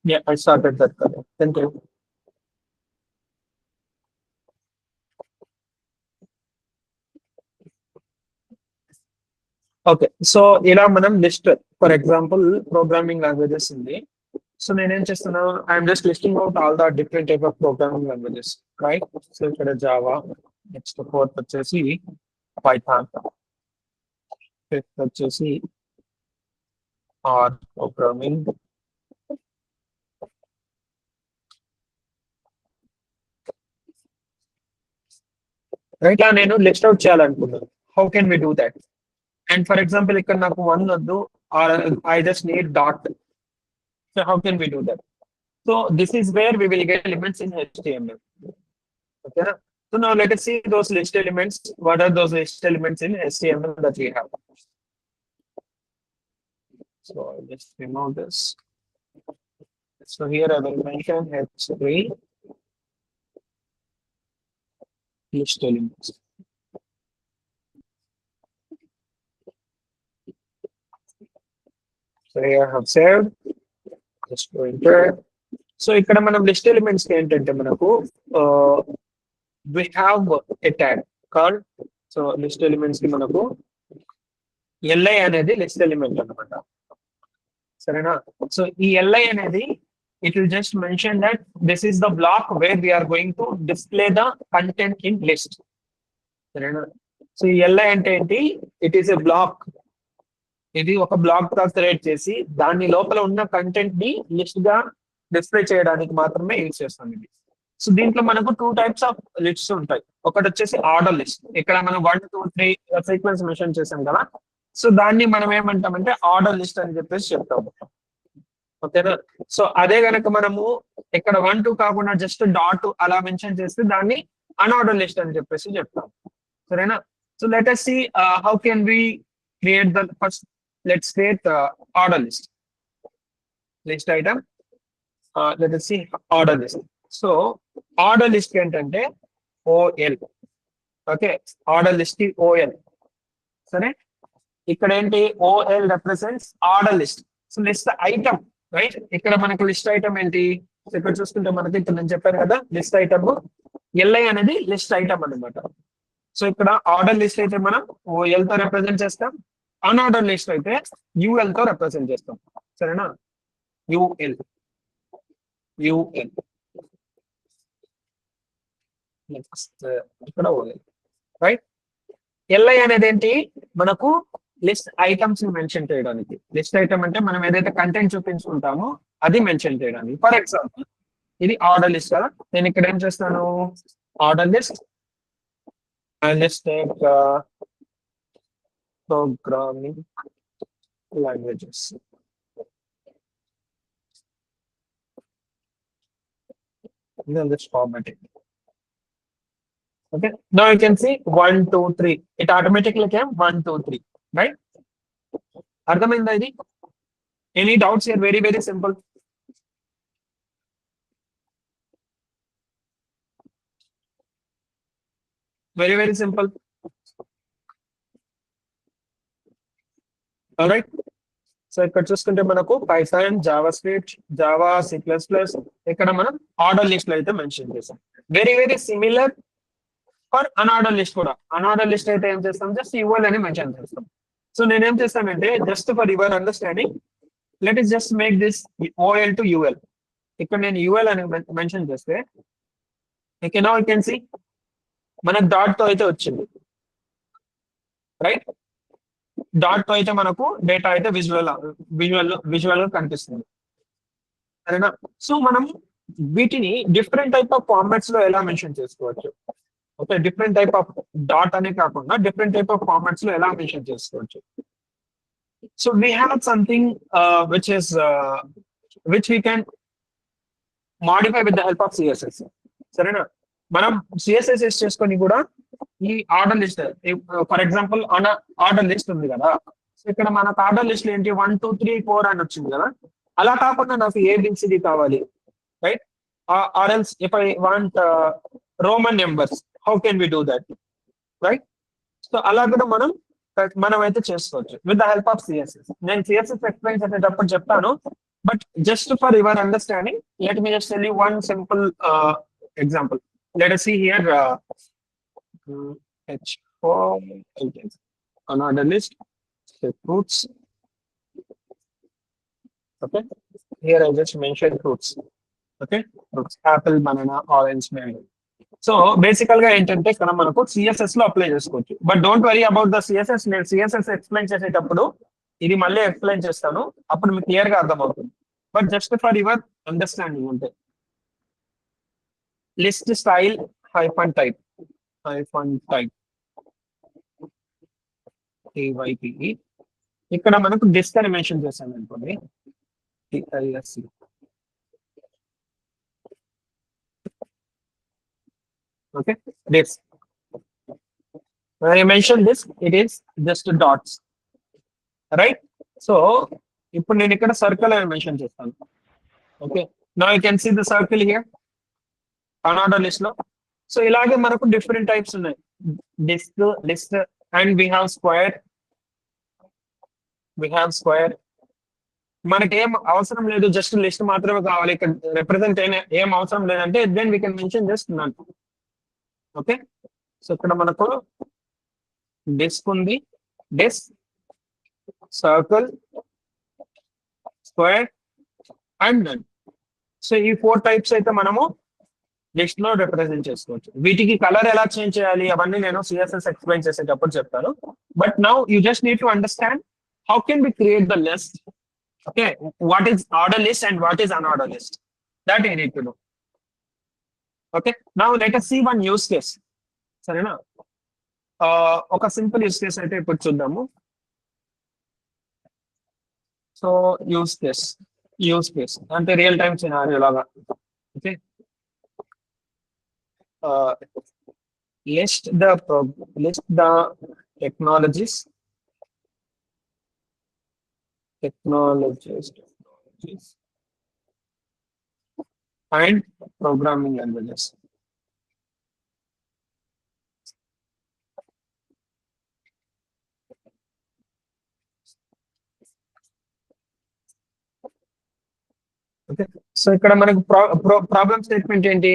Yeah, I started that color. Thank you. Okay. So, ఇలా మనం list for example programming languages ఉంది. So, నేనేం చేస్తున్నా I'm just listing out all the different type of programming languages right. So, ఇక్కడ Java, next fourth వచ్చేసి Python, fifth వచ్చేసి R programming, right. ఇలా నేను లిస్ట్ ఔట్ చేయాలనుకున్నాను. How can we do that? And for example ఇక్కడ నాకు 1 వద్దు or I just need dot. So, how can we do that? So this is where we will get elements in HTML. Okay. So now let us see those list elements. What are those list elements in HTML that we have? So I'll just remove this. So here I will mention H3 list elements. So here I have saved. Just go enter. So ఇక్కడ మనం list elements ఏంటంటే మనకు we have a tag call. So list elements కి మనకు LI అనేది list element అనమాట. సరేనా? So ఈ ఎల్ఐ అనేది it will just mention that this is the block where we're going to display the content in list. సరేనా? So ఈ LI అంటే ఏంటి? It is a block. ఇది ఒక బ్లాక్ గా క్రియేట్ చేసి దాని లోపల ఉన్న కంటెంట్ ని లిస్ట్ గా డిస్ప్లే చేయడానికి మాత్రమే యూజ్ చేస్తాం ఇది. సో దీంట్లో మనకు 2 టైప్స్ ఆఫ్ లిస్ట్స్ ఉంటాయి. ఒకటి వచ్చేసి ఆర్డర్ లిస్ట్. ఇక్కడ మనం 1 2 3 సీక్వెన్స్ మెన్షన్ చేసాం కదా. సో దాన్ని మనం ఏమంటామంటే ఆర్డర్ లిస్ట్ అని చెప్పేసి చెప్తాము. ఓకేనా? సో అదే గనక మనము ఇక్కడ 1 2 కాకుండా జస్ట్ డాట్ అలా మెన్షన్ చేస్తే దాన్ని అన్ఆర్డర్ లిస్ట్ అని చెప్పేసి చెప్తాం. సరేనా? So let us see how can we create the first. Let's create order list. List item. Let us see order list. So order list ఏంటంటే OL. Okay, order list OL. సరే, ఇక్కడ ఏంటి OL represents order list. So list item right. ఇక్కడ మనకు list item ఏంటి? ఇక్కడ చూసుకుంటే మనకి ఇక్కడ నేను చెప్పాను కదా లిస్ట్ ఐటమ్ LI అనేది లిస్ట్ ఐటమ్ అనమాట. సో ఇక్కడ ఆర్డర్ లిస్ట్ అయితే మనం OL తో రిప్రజెంట్ చేస్తాం. అన్ఆర్డర్ లిస్ట్ అయితే UL తో రిప్రజెంట్ చేస్తాం. సరేనా? UL ఇక్కడ రైట్. LI అనేది ఏంటి? మనకు లిస్ట్ ఐటమ్స్ ని మెన్షన్ చేయడానికి. లిస్ట్ ఐటమ్ అంటే మనం ఏదైతే కంటెంట్ చూపించుకుంటామో అది మెన్షన్ చేయడానికి. ఫర్ ఎగ్జాంపుల్ ఇది ఆర్డర్ లిస్ట్ కదా. నేను ఇక్కడ ఏం చేస్తాను? Order list list programming languages. Then just format it. Okay. Now you can see 1 2 3. It automatically came 1 2 3. Right? అర్థమైందా ఇది? Any doubts here? Very very simple. Very very simple. All right. So ఇక్కడ చూసుకుంటే మనకు Python, JavaScript, Java, C++, ఇక్కడ మనం order list లో అయితే mention చేసాం. Very very similar for unorder list కూడా. అన్ఆర్డర్ లిస్ట్ అయితే ఏం చేస్తాం? జస్ట్ UL అని మెన్షన్ చేస్తాం. సో నేనేం చేస్తానంటే just for your understanding let us just make this OL to UL. ఇక్కడ నేను UL అని మెన్షన్ చేస్తే okay, now you can see మనకు డాట్ తో అయితే వచ్చింది రైట్. డాట్ తో అయితే మనకు డేటా అయితే విజువల్ గా కనిపిస్తుంది. సరేనా? సో మనం వీటిని డిఫరెంట్ టైప్ ఆఫ్ ఫార్మాట్స్ లో ఎలా మెన్షన్ చేసుకోవచ్చు? Okay, different type of dot అనే కాకుండా డిఫరెంట్ టైప్ ఆఫ్ ఫార్మాట్స్ లో ఎలా మెన్షన్ చేసుకోవచ్చు? So we have something which we can modify with the help of CSS. సరేనా? మనం CSS యూస్ చేసుకొని కూడా ఈ order list for example order list ఉంది కదా. సో ఇక్కడ మనకు ఆర్డర్ లిస్ట్ ఏంటి 1 2 3 4 అని వచ్చింది కదా. అలా కాకుండా నాకు ABCD కావాలి right. Or else if I want Roman numbers, how can we do that right? So అలా కూడా మనం అయితే చేసుకోవచ్చు with the help of CSS. నేను CSS ఎక్స్ప్లెయిన్ చేసేటప్పుడు చెప్తాను. But just for your understanding, let me just tell you one simple example. Let us see here H4 items. Another list, the fruits. Okay, here I just mentioned fruits. Okay, fruits, apple, banana, orange, mango. So బేసికల్ గా ఏంటంటే ఇక్కడ మనకు CSS లో apply చేసుకోవచ్చు. But don't worry about the CSS. నేను CSS explain చేసేటప్పుడు ఇది మళ్ళీ ఎక్స్ప్లెయిన్ చేస్తాను, అప్పుడు మీకు క్లియర్ గా అర్థమవుతుంది. But just for your understanding అంటే list style hyphen type A Y P E. ఇక్కడ మనకు డిస్క్ అని మెన్షన్ చేశాను అనుకోండి, T I S C. Okay, this when I mention this, it is just dots, right? So ఇప్పుడు నేను ఇక్కడ సర్కిల్ అని మెన్షన్ చేస్తాను. Okay, now you can see the circle here unorder list లో. సో ఇలాగే మనకు డిఫరెంట్ టైప్స్ ఉన్నాయి, disc, list, and we have square. మనకి ఏం అవసరం లేదు, జస్ట్ లిస్ట్ మాత్రమే కావాలి. ఇక్కడ రిప్రజెంట్ అయిన ఏం అవసరం లేదంటే then we can mention just none. Okay, so ఇక్కడ మనకు డిస్క్ ఉంది, disc, circle, square and none. So ఈ 4 టైప్స్ అయితే మనము లిస్ట్ లో రిప్రజెంట్ చేసుకోవచ్చు. వీటికి కలర్ ఎలా చేంజ్ చేయాలి అవన్నీ నేను సిఎస్ఎస్ ఎక్స్ప్లెయిన్ చేసేటప్పుడు చెప్తాను. But now you just need to understand how can we create the list. Okay, what is order list and what is unorder list, that you need to know. Okay, now let us see one use case. సరేనా, ఒక simple use case అయితే ఇప్పుడు చూద్దాము. So use case అంటే real time scenario లాగా. Okay, list the technologies and programming languages. Okay, so ఇక్కడ మనకు problem statement ఏంటి?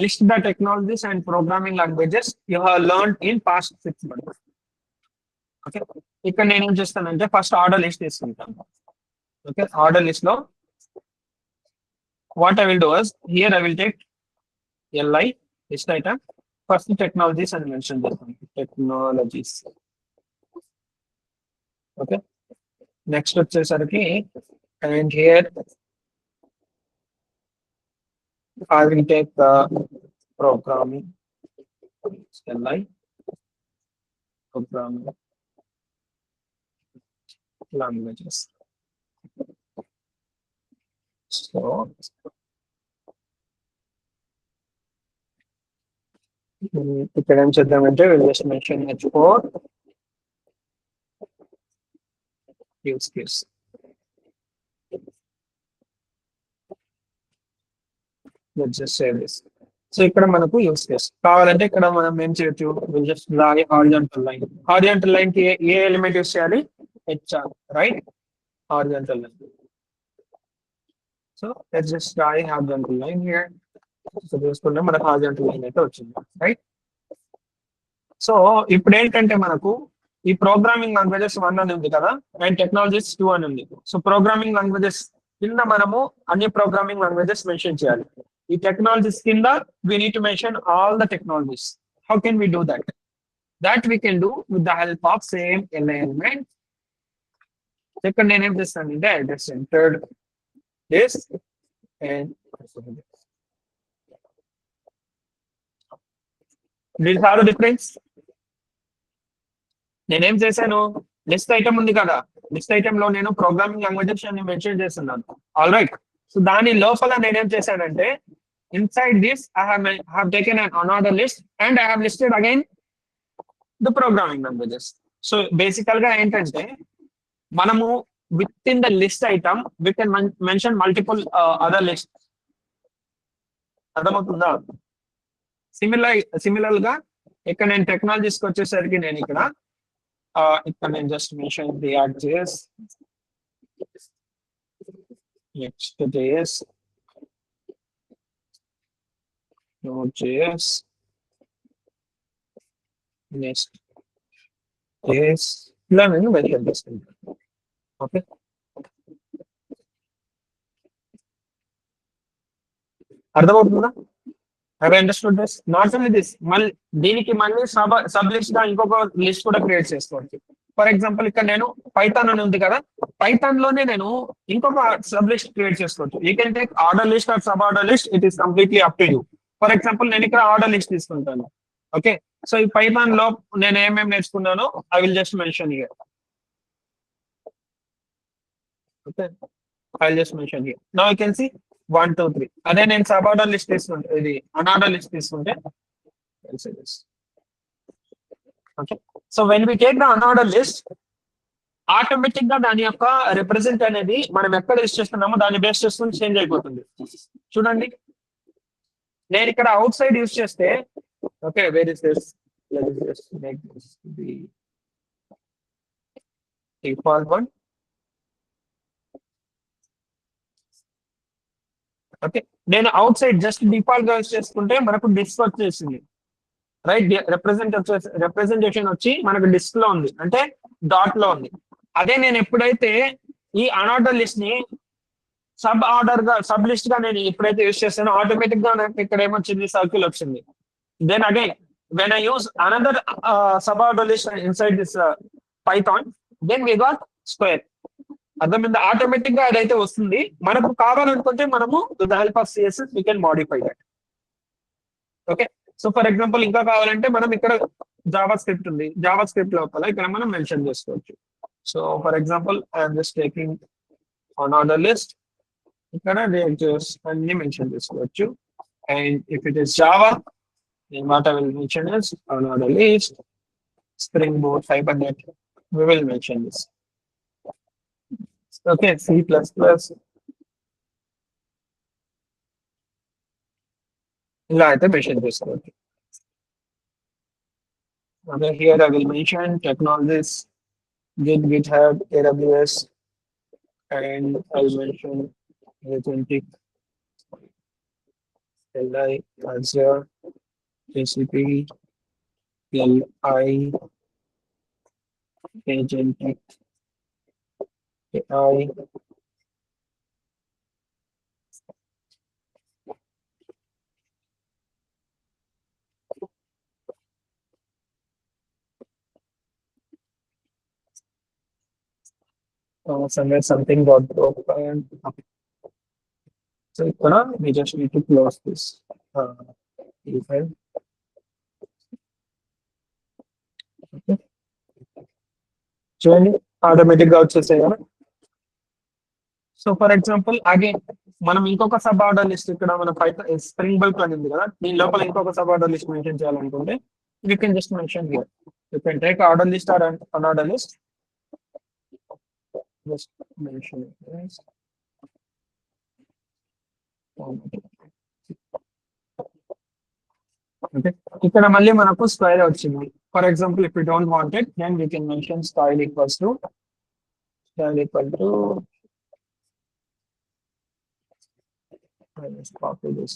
List the technologies and programming languages you have learned in past 6 months. Okay, ఇక్కడ నేను ఏం చేస్తానంటే ఫస్ట్ ఆర్డర్ లిస్ట్ తీసుకుంటాను. ఓకే, ఆర్డర్ లిస్ట్ లో what I will do is here I will take LI list item, first technologies అని mention చేస్తాను, technologies. Okay, next వచ్చేసరికి and here I will take the programming, LI, programming languages. So ఇక్కడ ఏం చేద్దామంటే we'll just mention H4 use case. Let's just say this. So ఇక్కడ మనకు use case కావాలంటే ఇక్కడ మనం ఏం చేయొచ్చు, will just draw A horizontal line. Horizontal line కి ఏ ఎలిమెంట్ యూస్ చేయాలి? HR, right? Horizontal line. So let's just draw A horizontal line here. So చూసుకుంటే మనకు హారిజాంటల్ లైన్ అయితే వచ్చింది, రైట్? సో ఇప్పుడు ఏంటంటే మనకు ఈ ప్రోగ్రామింగ్ లాంగ్వేజెస్ 1 అని ఉంది కదా, అండ్ టెక్నాలజీస్ 2 అని ఉంది. సో ప్రోగ్రామింగ్ లాంగ్వేజెస్ కింద మనము అన్ని ప్రోగ్రామింగ్ లాంగ్వేజెస్ మెన్షన్ చేయాలి. ఈ టెక్నాలజీస్ కింద we need to mention all the technologies. How can we do that? That we can do with the help of same alignment. ఇక్కడ నేను ఏం చేస్తానంటే I just entered this and these are the difference. నేనేం చేశాను, list item ఉంది కదా, list item లో నేను ప్రోగ్రామింగ్ లాంగ్వేజెస్ అని మెన్షన్ చేస్తున్నాను. ఆల్ రైట్, సో దాని లోపల నేనేం చేశానంటే inside this I have taken an another list and I have listed again the programming languages. So basically గా ఏంటంటే మనము within the list item we can mention multiple other lists. అర్థమవుతుందా? Similar గా ఇక్కడ నేను టెక్నాలజీస్కి వచ్చేసరికి నేను ఇక్కడ నేను just mention React.js, Next.js, Node.js, Next.js, ఇలా నేను మెన్షన్ చేస్తాను. ఓకే, అర్థమవుతుందా? Have understood this? Not only this, మళ్ళీ దీనికి మళ్ళీ సబ్ లిస్ట్ గా ఇంకొక లిస్ట్ కూడా క్రియేట్ చేసుకోవచ్చు. ఫర్ ఎగ్జాంపుల్ ఇక్కడ నేను పైథాన్ అని ఉంది కదా, పైథాన్ లోనే నేను ఇంకొక సబ్ లిస్ట్ క్రియేట్ చేసుకోవచ్చు. You can take order list or sub order list, it is completely up to you. For example నేను ఇక్కడ ఆర్డర్ లిస్ట్ తీసుకుంటాను. ఓకే, సో ఈ పైథాన్ లో నేను ఏమేమి నేర్చుకున్నానో I will just mention here. Okay, I will just mention here. Now you can see 1 2 3. అదే నేను సబ్ ఆర్డర్ లిస్ట్ తీసుకుంటే, ఇది అన్ఆర్డర్ లిస్ట్ తీసుకుంటే, okay, so when we take the unorder list, automatic గా దాని యొక్క రిప్రజెంట్ అనేది మనం ఎక్కడ యూస్ చేస్తున్నామో దాన్ని బేస్ చేసుకుని చేంజ్ అయిపోతుంది. చూడండి, నేను ఇక్కడ అవుట్ సైడ్ యూస్ చేస్తే, okay, where is this, default one. Okay, నేను అవుట్ సైడ్ జస్ట్ డిఫాల్ట్ గా యూస్ చేసుకుంటే మనకు డిస్క్ వచ్చేసింది, రైట్? రిప్రజెంటేషన్ వచ్చి మనకు డిస్క్ లో ఉంది, అంటే డాట్ లో ఉంది. అదే నేను ఎప్పుడైతే ఈ అన్ఆర్డర్ లిస్ట్ ని సబ్ ఆర్డర్ గా, సబ్ లిస్ట్ గా నేను ఎప్పుడైతే యూస్ చేస్తానో ఆటోమేటిక్ గా నాకు ఇక్కడ ఏమొచ్చింది, సర్కిల్ వచ్చింది. Then again when I use another sub order list inside this Python, then we got square. అర్థమైంది? ఆటోమేటిక్ గా అదైతే వస్తుంది. మనకు కావాలనుకుంటే మనము with the help of CSS we can modify that. Okay, so for example ఇంకా కావాలంటే మనం ఇక్కడ జావా స్క్రిప్ట్ ఉంది, జావా స్క్రిప్ట్ లోపల ఇక్కడ మనం మెన్షన్ చేసుకోవచ్చు. So for example I'm just taking an order list, ఇక్కడ రియాక్టర్స్ అన్ని మెన్షన్ చేసుకోవచ్చు. And if it is Java, what I will mention is on order list, Spring Boot, Hibernate, we will mention this. Okay, C++. ఇలా అయితే mention చేసుకోవచ్చు. Okay, here I will mention technologies, Git, GitHub, AWS, and I will mention Agentic, LI, Azure, GCP, LI, Agentic, AI. Somewhere something got broken. So we just need to close this file. Okay. చూడండి, automatic గా వచ్చేసాయి కదా. So for example again మనం ఇంకొక sub order list, ఇక్కడ మన Python spring bulk అని ఉంది కదా, దీని లోపల ఇంకొక సబ్ ఆర్డర్ లిస్ట్ మెన్షన్ చేయాలనుకుంటే you can just mention here. You can take order list or unorder list, just mention it. Okay, ఇక్కడ మళ్ళీ మనకు స్క్వేర్ వచ్చింది. For example if you don't want it, then you can mention style equal to let's copy this.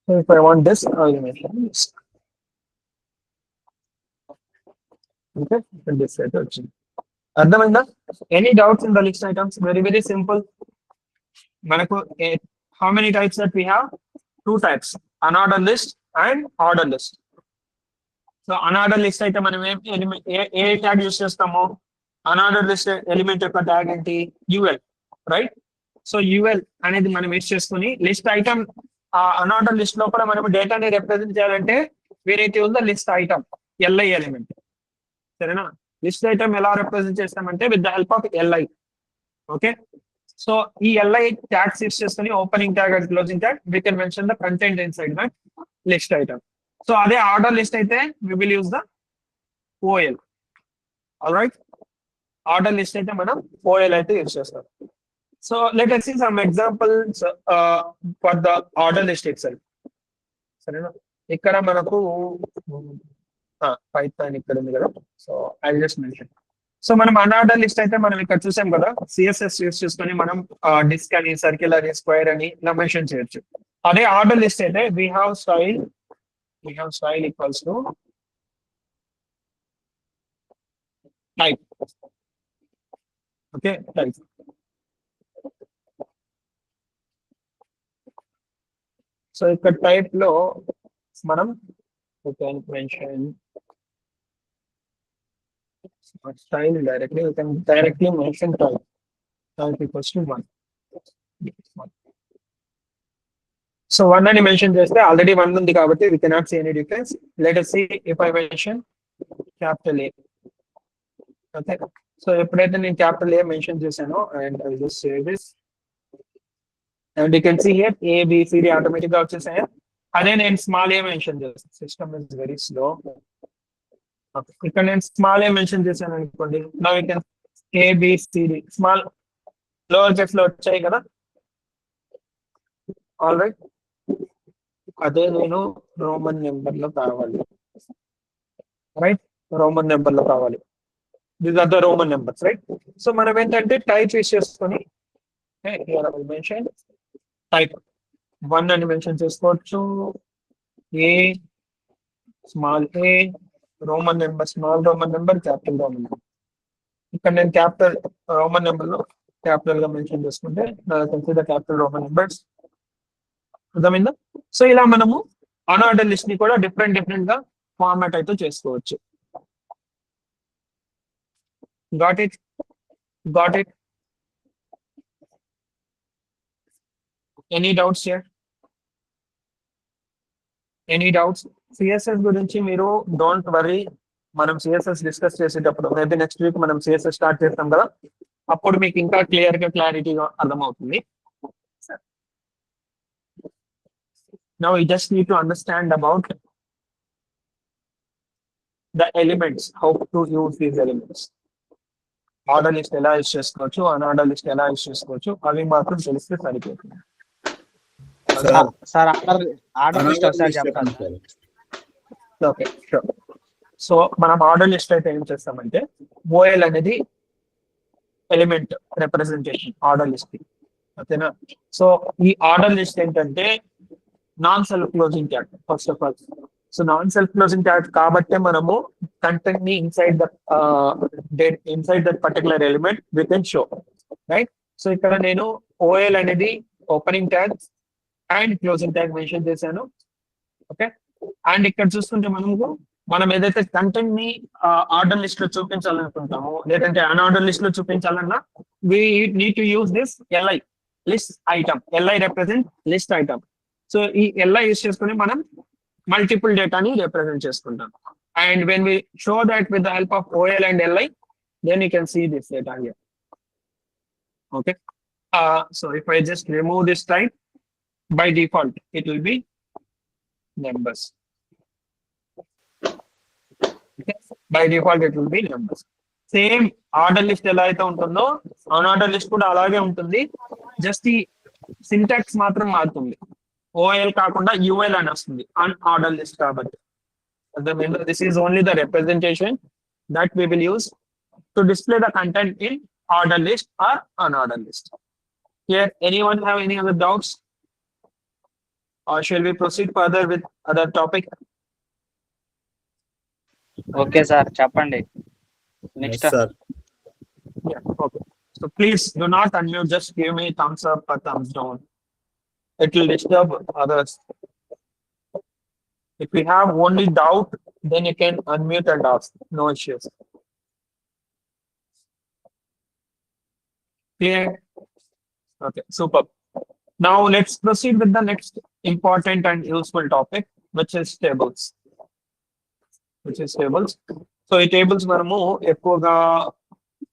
So if I want this, I will mention this. Okay, this set వచ్చింది. అర్థమైందా? Any doubts in the list items? Very very simple. మనకు how many types that we have? 2 types, unordered list and ordered list. So unorder list అయితే మనం ఏ tag use చేస్తాము? Unorder list element యొక్క tag ఏంటి? UL, right? So UL అనేది మనం use చేసుకుని లిస్ట్ ఐటమ్, ఆ అన్ఆర్డర్ లిస్ట్ లోపల మనం డేటాని రిప్రజెంట్ చేయాలంటే వేరైతే ఉందో లిస్ట్ ఐటమ్, ఎల్ఐ ఎలిమెంట్. సరేనా? లిస్ట్ ఐటమ్ ఎలా రిప్రజెంట్ చేస్తామంటే with the help of LI. Okay, so ఈ ఎల్ఐ ట్యాగ్స్ యూస్ చేసుకుని opening tag and closing tag we can mention the content inside that list item. So అదే order list అయితే we will use the OL. Alright, order list అయితే మనం OL అయితే use చేస్తాం. So let us see some examples for the order list itself. సరేనా. ఇక్కడ మనకు Python ఇక్కడ ఉంది కదా. So I just mention. So మనం అన్ఆర్డర్ లిస్ట్ అయితే మనం ఇక్కడ చూసాం కదా, సిఎస్ఎస్ యూస్ చేసుకొని మనం డిస్క్ అని, సర్కిల్ అని, స్క్వేర్ అని ఇలా మెన్షన్ చేయొచ్చు. అదే ఆర్డర్ లిస్ట్ అయితే we have style equals to type. Okay, type. So ఇక్కడ టైప్ లో మనం mention style directly, you can directly mention type equals to 1. So 1 అని మెన్షన్ చేస్తే ఆల్రెడీ 1 ఉంది కాబట్టి we cannot see any difference. Let us see if I mention capital A. Okay. So ఎప్పుడైతే నేను capital A mention చేశానో, and I just say this, and you can see here A B C D automatic గా వచ్చేసాయి. అదే నేను small a mention చేస్తాను. System is very slow. ఇక్కడ నేను స్మాల్ ఏ మెన్షన్ చేశాను అనుకోండి, now you can A B C D small lower case లో వచ్చాయి కదా. ఆల్ రైట్, అదే నేను రోమన్ నెంబర్ లో కావాలి. రైట్, రోమన్ నెంబర్ లో కావాలి. These are the Roman numbers. Right, so మనం ఏంటంటే టైప్ యూస్ చేసుకొని మెన్షన్ టైప్ 1 అని మెన్షన్ చేసుకోవచ్చు. A small A Roman number, small Roman number, capital Roman number. ఇక్కడ నేను క్యాపిటల్ రోమన్ నెంబర్ లో క్యాపిటల్ గా మెన్షన్ చేసుకుంటే కన్సిడర్ క్యాపిటల్ రోమన్ నెంబర్స్. అర్థమైందా? సో ఇలా మనము అన్ఆర్డర్ లిస్ట్ ని కూడా డిఫరెంట్ గా ఫార్మాట్ అయితే చేసుకోవచ్చు. Got it? Any doubts here? Any doubts? CSS గురించి మీరు డోంట్ వరీ, మనం సిఎస్ఎస్ డిస్కస్ చేసేటప్పుడు మేబీ నెక్స్ట్ వీక్ మనం సిఎస్ఎస్ స్టార్ట్ చేస్తాం కదా, అప్పుడు మీకు ఇంకా క్లారిటీగా అర్థమవుతుంది. Now you just need to understand about the elements, how to use these elements. Order list ఎలా యూజ్ చేసుకోవచ్చు, అన్ఆర్డర్ లిస్ట్ ఎలా యూజ్ చేసుకోవచ్చు, అవి మాత్రం తెలిస్తే సరిపోతుంది. సార్ ఆర్డర్ లిస్ట్ ఒకసారి చెప్తాను. Okay, sure. సో మనం ఆర్డర్ లిస్ట్ అయితే ఏం చేస్తామంటే, ఓఎల్ అనేది ఎలిమెంట్ రిప్రజెంటేషన్ ఆర్డర్ లిస్ట్ కి. ఓకేనా. సో ఈ ఆర్డర్ లిస్ట్ ఏంటంటే non self closing tag first of all. So non self closing tag కాబట్టి మనము కంటెంట్ ని inside that particular element we can show. Right, so ఇక్కడ నేను ఓఎల్ అనేది opening tag and closing tag mention చేశాను. Okay, and ఇక్కడ చూస్తుంటే మనం ఏదైతే కంటెంట్ ని ఆర్డర్ లిస్ట్ లో చూపించాలనుకుంటామో, లేదంటే అన్ఆర్డర్ లిస్ట్ లో చూపించాలన్నా we need to use this LI, list item. LI represent list item. So ఈ ఎల్ఐ యూస్ చేసుకుని మనం మల్టిపుల్ డేటాని రిప్రజెంట్ చేసుకుంటాం. And when we show that with the help of OL and LI, then you can see this data here. Okay, so if I just remove this type, by default it will be numbers. Okay? By default it will be numbers. Same order list ఎలా అయితే ఉంటుందో unorder list కూడా అలాగే ఉంటుంది. Just ఈ syntax మాత్రం మారుతుంది. ఓఎల్ కాకుండా యుఎల్ అని వస్తుంది అన్ఆర్డర్ లిస్ట్ కాబట్టి. This is only the representation that we will use to display the content in order list or unordered list. Here anyone have any other doubts? Or shall we proceed further with other topic? Okay sir, చెప్పండి. Next sir. Yeah, okay. So please do not unmute, just give me thumbs up or thumbs down. It will disturb others. If you have only doubt, then you can unmute and ask. No issues. Clear? Okay, super. Now let's proceed with the next important and useful topic, which is tables. So ఈ tables మనము ఎక్కువగా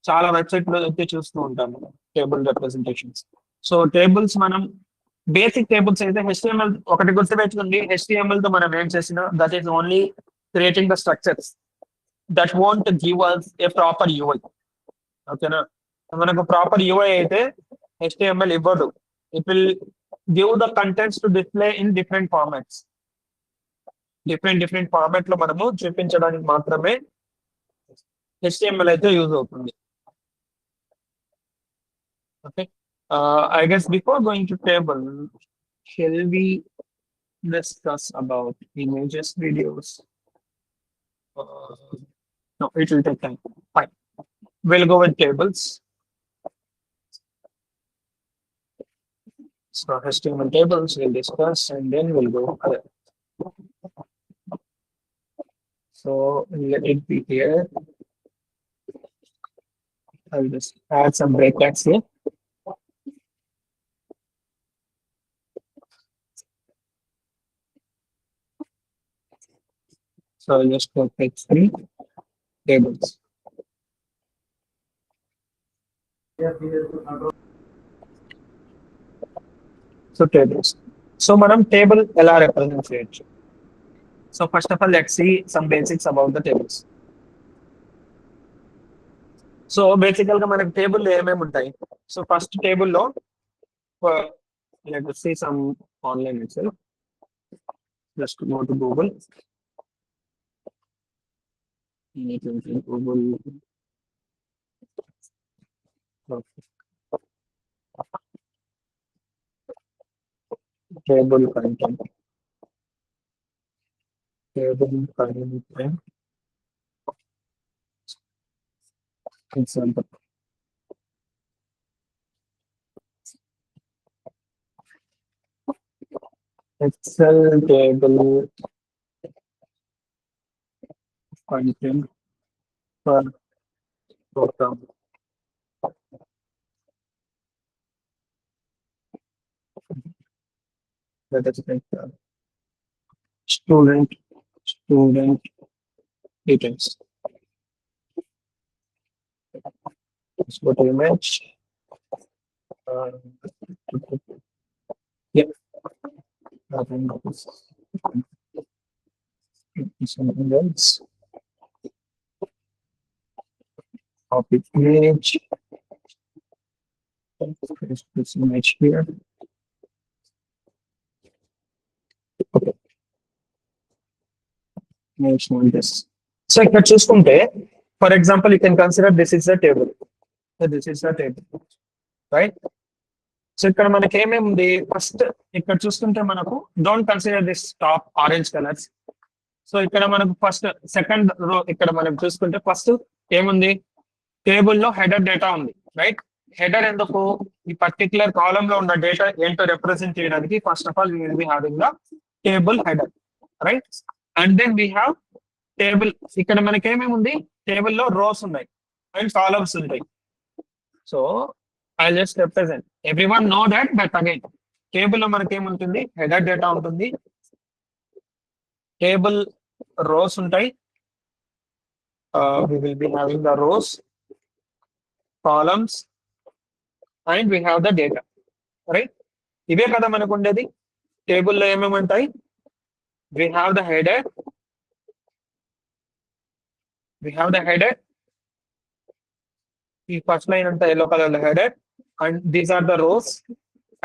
చాలా website లో అయితే చూస్తూ ఉంటాము, table representations. So tables మనం basic tables అయితే HTML ఒకటి గుర్తుపెట్టుకోండి, HTML తో మనం ఏం చేసినా that is only creating the structures that won't give us a proper UI. ఓకేనా, మనకు ప్రాపర్ UI అయితే HTML ఇవ్వదు. It will give the contents to display in different formats. Different format లో మనము చూపించడానికి మాత్రమే HTML అయితే యూజ్ అవుతుంది. Okay, I guess before going to table, shall we discuss about images, videos? No, it will take time. Fine. We'll go with tables. So HTML tables we'll discuss and then we'll go other. So let it be here. I'll just add some breakouts here. So I'll just go page 3, tables. So tables. So madam, table ఎలా represent చేయొచ్చు? So first of all, let's see some basics about the tables. So బేసికల్ గా మనకి table ఏమేమి ఉంటాయి? So first టేబుల్లో let see some online itself. Just go to Google. Google table content. Example. Excel table content for program. Let us make student details. Let's go to image. Yep. Nothing else. Something else. Copy image. Paste this image here. Okay. Image like this. So ఇక్కడ చూసుకుంటే, for example, you can consider this is a table. So this is a table, right? So ఇక్కడ మనకి ఏమేమి ఉంది? First ఇక్కడ చూసుకుంటే మనకు don't consider this top orange colours. So ఇక్కడ మనకు ఫస్ట్ సెకండ్ రో ఇక్కడ మనం చూసుకుంటే ఫస్ట్ ఏముంది? టేబుల్లో హెడర్ డేటా ఉంది, రైట్? హెడర్ ఎందుకు? ఈ పర్టికులర్ కాలం లో ఉన్న డేటా ఏంటో రిప్రజెంట్ చేయడానికి first of all we will be having the table header, right? And then we have table. ఇక్కడ మనకి ఏమేమి ఉంది? టేబుల్లో రోస్ ఉన్నాయి అండ్ కాలమ్స్ ఉంటాయి. So I'll just represent. Everyone know that, but again, table లో మనకి ఏముంటుంది? హెడర్ డేటా ఉంటుంది, టేబుల్ రోస్ ఉంటాయి. We will be having the rows, columns, and we have the data, right? ఇవే కదా మనకు ఉండేది. టేబుల్లో ఏమేమి ఉంటాయి? We have the header. ఈ ఫస్ట్ లైన్ అంతా yellow color లో header. And these are the rows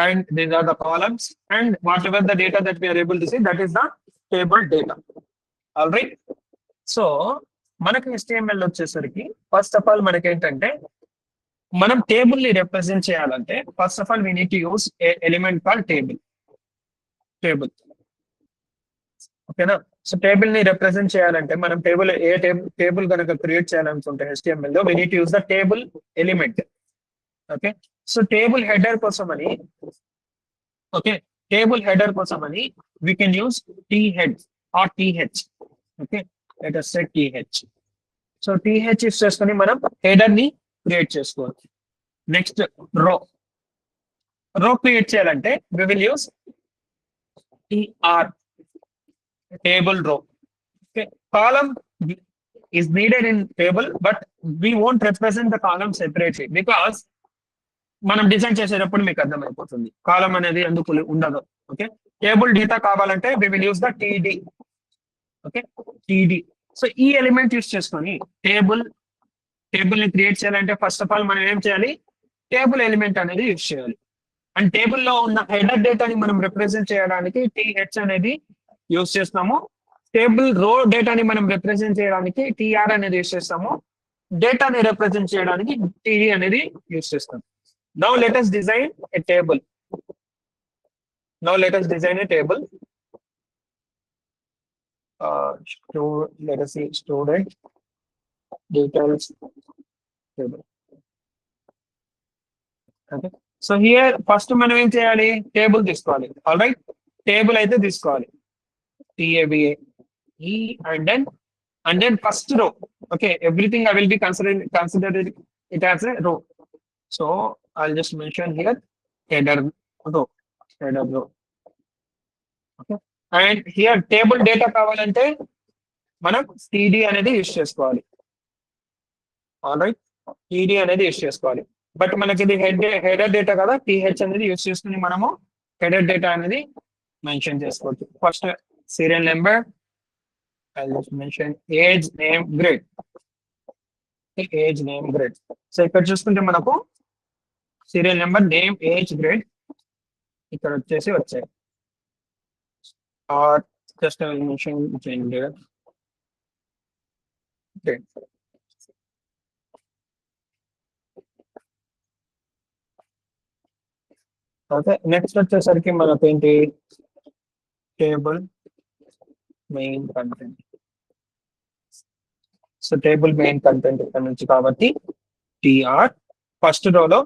and these are the columns and whatever the data that we are able to see, that is the table data. All right. So మనకి HTML వచ్చేసరికి first of all మనకి ఏంటంటే, మనం table ని represent చేయాలంటే first of all we need to use element call table. ఓకేనా? So table ని represent చేయాలంటే మనం టేబుల్ కనుక క్రియేట్ చేయాలనుకుంటే HTML లో we need to use the table element. Okay, so table header కోసమని we can use th or th. Okay, let us say th. So th use చేసుకొని మనం header ని క్రియేట్ చేసుకోవచ్చు. నెక్స్ట్ రో create చేయాలంటే we will use tr, table row. Okay, column is needed in table, but we won't represent the column separately because మనం design చేసేటప్పుడు మీకు అర్థమైపోతుంది కాలం అనేది ఎందుకు ఉండదు. ఓకే, టేబుల్ డేటా కావాలంటే we will use the td. Okay, td. So ఈ element use చేసుకొని టేబుల్ ని క్రియేట్ చేయాలంటే ఫస్ట్ ఆఫ్ ఆల్ మనం ఏం చేయాలి? టేబుల్ ఎలిమెంట్ అనేది యూస్ చేయాలి. అండ్ టేబుల్ లో ఉన్న హెడర్ డేటాని మనం రిప్రజెంట్ చేయడానికి th అనేది యూస్ చేస్తాము. టేబుల్ రో డేటాని మనం రిప్రజెంట్ చేయడానికి టీఆర్ అనేది యూస్ చేస్తాము, డేటాని రిప్రజెంట్ చేయడానికి టీడీ అనేది యూస్ చేస్తాం. Now let us design a table. Now let us design a table. Let us see student details table. Okay. So here first మనం ఏం చేయాలి, టేబుల్ తీసుకోవాలి. ఆల్ రైట్, టేబుల్ అయితే తీసుకోవాలి, TABA E and then first row. Okay, everything I will be considered it as a row. So I'll just mention here header row. Okay, and here table data కావాలంటే మనం TD అనేది use చేసుకోవాలి. All right, TD అనేది use చేసుకోవాలి. But మనకి ఇది header data కదా, TH అనేది యూస్ చేసుకుని మనము హెడర్ డేటా అనేది మెన్షన్ చేసుకోవచ్చు. First serial number, I'll just mention age, name, grade. Age, name, grade. So ఇక్కడ చూసుకుంటే మనకు serial number, name, age, grade ఇక్కడ వచ్చేసి వచ్చాయి. Or just I will mention gender. Okay. Okay. Next వచ్చేసరికి మనకు ఏంటి, table main content. So table main content ఇక్కడ నుంచి కాబట్టి TR ఫస్ట్ రోలో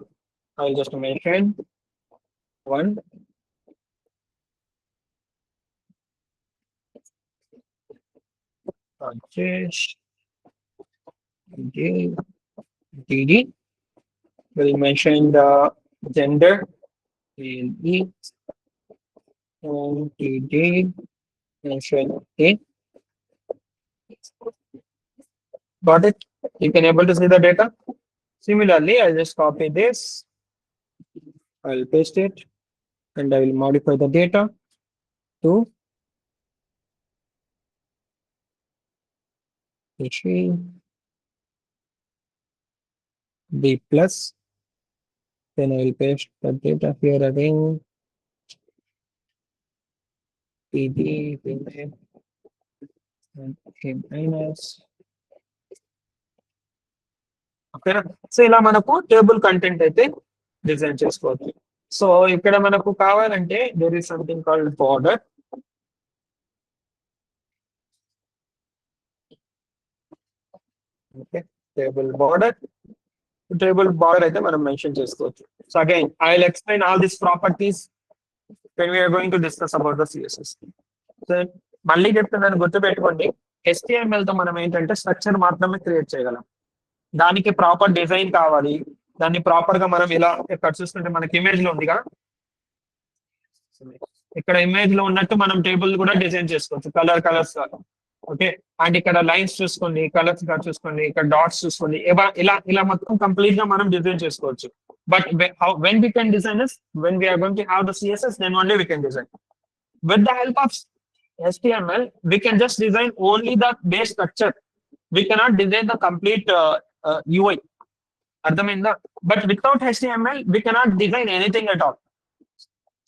I just mention 1. Rajesh, DD. We'll mention the gender, E, and TD, mention A. Got it? You can able to see the data. Similarly, I'll just copy this, I'll paste it, and I will modify the data to B plus. Then I will paste the data here again. PD, and A minus. ఓకేనా? So ఇలా మనకు table content అయితే design చేసుకోవచ్చు. So ఇక్కడ మనకు కావాలంటే there is something called border. Okay, table border అయితే మనం మెన్షన్ చేసుకోవచ్చు. So again I will explain all this properties when we are going to discuss about the CSS. So మళ్ళీ చెప్తున్నాను, గుర్తుపెట్టుకోండి, HTML తో మనం ఏంటంటే స్ట్రక్చర్ మాత్రమే క్రియేట్ చేయగలం, దానికి ప్రాపర్ డిజైన్ కావాలి. దాన్ని ప్రాపర్ గా మనం ఇలా ఇక్కడ చూసుకుంటే మనకి ఇమేజ్ లో ఉందిగా, ఇక్కడ ఇమేజ్ లో ఉన్నట్టు మనం టేబుల్ కూడా డిజైన్ చేసుకోవచ్చు కలర్స్. ఓకే, అండ్ ఇక్కడ లైన్స్ చూసుకోండి, కలర్స్ చూసుకోండి, ఇక్కడ డాట్స్ చూసుకోండి, ఇలా మొత్తం కంప్లీట్ గా మనం డిజైన్ చేసుకోవచ్చు. But when we can design this, when we are going to have the CSS, then only we can design. With the help of HTML, we can just design only the base structure. We cannot design the complete UI. అర్థమైందా? But without HTML we cannot design anything at all.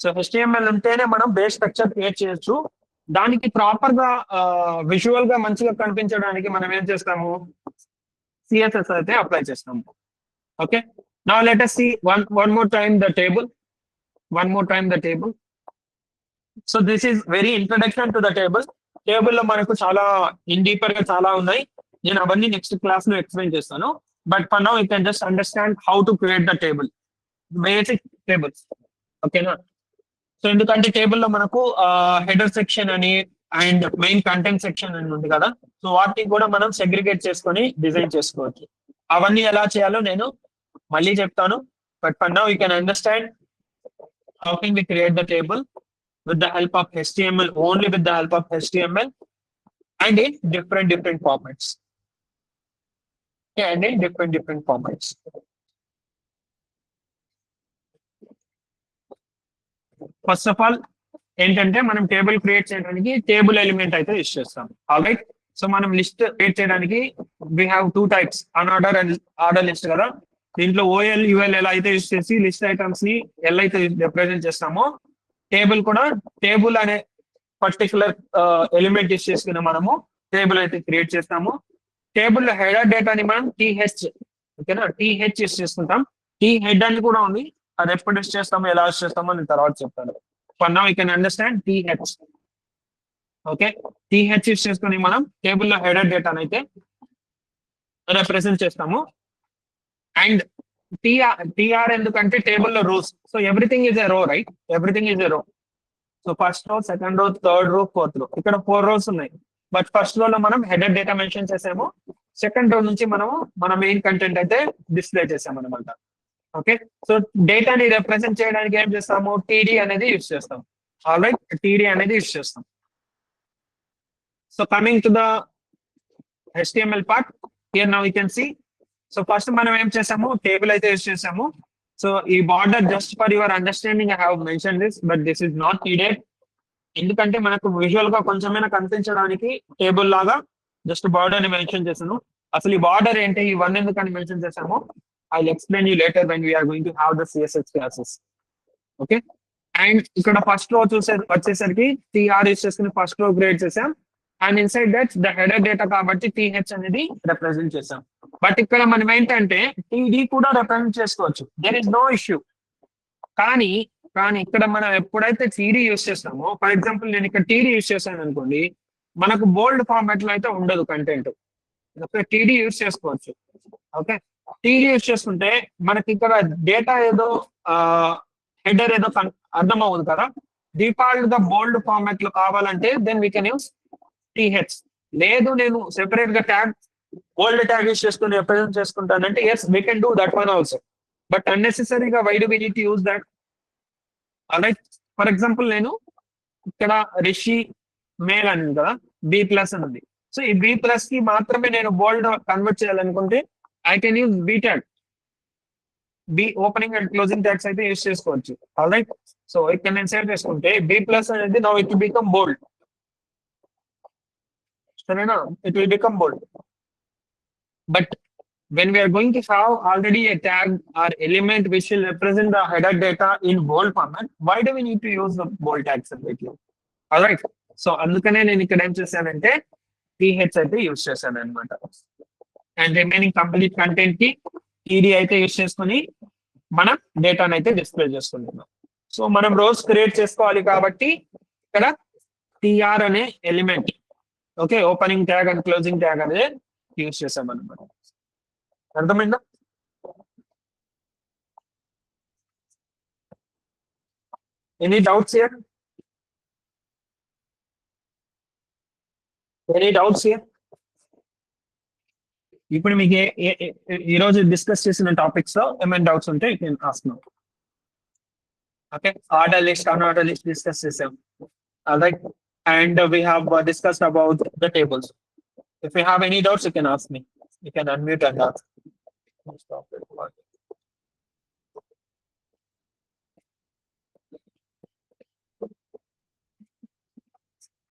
So HTML ఉంటేనే మనం base structure create చేయొచ్చు. దానికి proper గా visual గా మంచిగా కనిపించడానికి మనం ఏం చేస్తాము, CSS అయితే అప్లై చేస్తాము. Okay, now let us see one more time the table. So this is very introduction to the table. Table లో మనకు చాలా డీపర్ గా చాలా ఉన్నాయి, నేను అవన్నీ నెక్స్ట్ క్లాస్ లో ఎక్స్ప్లెయిన్ చేస్తాను. But for now you can just understand how to create the table, basic tables. ఓకేనా? సో ఎందుకంటే టేబుల్లో మనకు హెడర్ సెక్షన్ అని అండ్ మెయిన్ కంటెంట్ సెక్షన్ అని ఉంది కదా, సో వాటిని కూడా మనం సెగ్రిగేట్ చేసుకొని డిజైన్ చేసుకోవచ్చు. అవన్నీ ఎలా చేయాలో నేను మళ్ళీ చెప్తాను. But for now you can understand how can we create the table with the help of HTML, only with the help of HTML, and in different formats. And in different formats. First of all ఏంటంటే మనం table create చేయడానికి table element అయితే use చేస్తాం. All right, so మనం list create చేయడానికి we have 2 types, unorder and order list కదా. దీంట్లో OL, UL ఎలా అయితే యూస్ చేసి లిస్ట్ ఐటమ్స్ ని ఎలా అయితే రిప్రజెంట్ చేస్తామో, టేబుల్ కూడా టేబుల్ అనే పర్టికులర్ ఎలిమెంట్ యూస్ చేసుకుని మనము టేబుల్ అయితే క్రియేట్ చేస్తాము. టేబుల్ లో హెడర్ డేటాని మనం టీహెచ్, ఓకేనా, టీహెచ్ యూస్ చేసుకుంటాం. టీ హెడ్ అని కూడా ఉంది, అది ఎప్పుడు యూస్ చేస్తామో ఎలా యూస్ చేస్తామో నేను తర్వాత చెప్తాను. For now you can understand TH. Okay, TH use చేసుకుని మనం టేబుల్ లో హెడర్ డేటాని అయితే రిప్రజెంట్ చేస్తాము. అండ్ టీఆర్ ఎందుకంటే టేబుల్ లో rows, so everything is a row, right, everything is a row. So first row, second row, third row, fourth row, ఇక్కడ 4 rows ఉన్నాయి. బట్ ఫస్ట్ రో లో మనం హెడర్ డేటా మెన్షన్ చేసాము, second row నుంచి మనము మన మెయిన్ కంటెంట్ అయితే display చేసాము అనమాట. ఓకే, సో డేటాని రిప్రజెంట్ చేయడానికి ఏం చేస్తాము, టీడీ అనేది యూస్ చేస్తాం. ఆల్రైట్, టీడీ అనేది యూస్ చేస్తాం. So coming to the HTML part, here now you can see. So first మనం ఏం చేసాము, టేబుల్ అయితే యూస్ చేసాము. సో ఈ border just for your understanding I have mention this, but this is not needed. ఎందుకంటే మనకు visual గా కొంచెమైనా కనిపించడానికి టేబుల్ లాగా జస్ట్ బార్డర్ ని మెన్షన్ చేసాను. అసలు ఈ బార్డర్ ఏంటి, ఈ 1 ఎందుకని మెన్షన్ చేసాము, I will explain you later when we're going to have the CSS classes. Okay, and ఇక్కడ ఫస్ట్ రో వచ్చేసరికి టీఆర్ యూస్ చేసుకుని ఫస్ట్ రో క్రియేట్ చేసాం. And inside that the header data కాబట్టి టీహెచ్ అనేది రిప్రజెంట్ చేసాం. But ఇక్కడ మనం ఏంటంటే టీడీ కూడా రిప్రజెంట్ చేసుకోవచ్చు, దేర్ ఇస్ నో ఇష్యూ. కానీ ఇక్కడ మనం ఎప్పుడైతే టీడీ యూస్ చేస్తామో, ఫర్ ఎగ్జాంపుల్ నేను ఇక్కడ టీడీ యూస్ చేశాను అనుకోండి, మనకు బోల్డ్ ఫార్మాట్ లో అయితే ఉండదు కంటెంట్. టీడీ యూస్ చేసుకోవచ్చు. ఓకే, టీడీ యూస్ చేసుకుంటే మనకి ఇక్కడ డేటా ఏదో హెడర్ ఏదో అర్థం అవ్వదు కదా. డిఫాల్ట్ గా బోల్డ్ ఫార్మాట్ లో కావాలంటే then we can use TH. లేదు నేను సెపరేట్ గా ట్యాగ్ బోల్డ్ ట్యాగ్ యూస్ చేసుకుని రిప్రజెంట్ చేసుకుంటానంటే yes we can do that one also. But అన్నెసెసరీగా why do we need to use that? Alright, for example నేను ఇక్కడ రిషి మేల్ అని కదా, B+ అని ఉంది. సో ఈ B+ కి మాత్రమే నేను బోల్డ్ కన్వర్ట్ చేయాలనుకుంటే I can use B tag. B opening and closing tags అయితే యూస్ చేసుకోవచ్చు. ఆల్రైట్, సో ఇక్కడ నేను సేవ్ చేసుకుంటే B+ అనేది now it will become bold. సరేనా, it will become bold. But when we are going to have already a tag or element which will represent the header data in bold format, why do we need to use the bold tag separately? All right, so అందుకనే నేను ఇక్కడ ఏం చేశానంటే TH అయితే use చేశాను అనమాట. And remaining complete content కి TD అయితే యూస్ చేసుకుని మనం డేటాను అయితే డిస్ప్లే చేసుకుంటున్నాం. సో మనం రోస్ క్రియేట్ చేసుకోవాలి కాబట్టి ఇక్కడ టీఆర్ అనే element, okay, opening tag and closing tag అనేది యూస్ చేసాం అనమాట. అర్థమైందా? Any doubts here? Any doubts here? ఇప్పుడు మీకు ఈ రోజు డిస్కస్ చేసిన టాపిక్స్ లో ఏమైనా డౌట్స్ ఉంటే you can ask now. Okay, order list, unordered list discuss చేసాం. Alright, and we have discussed about the tables. If you have any doubts you can ask me. You can unmute and ask. Stop it.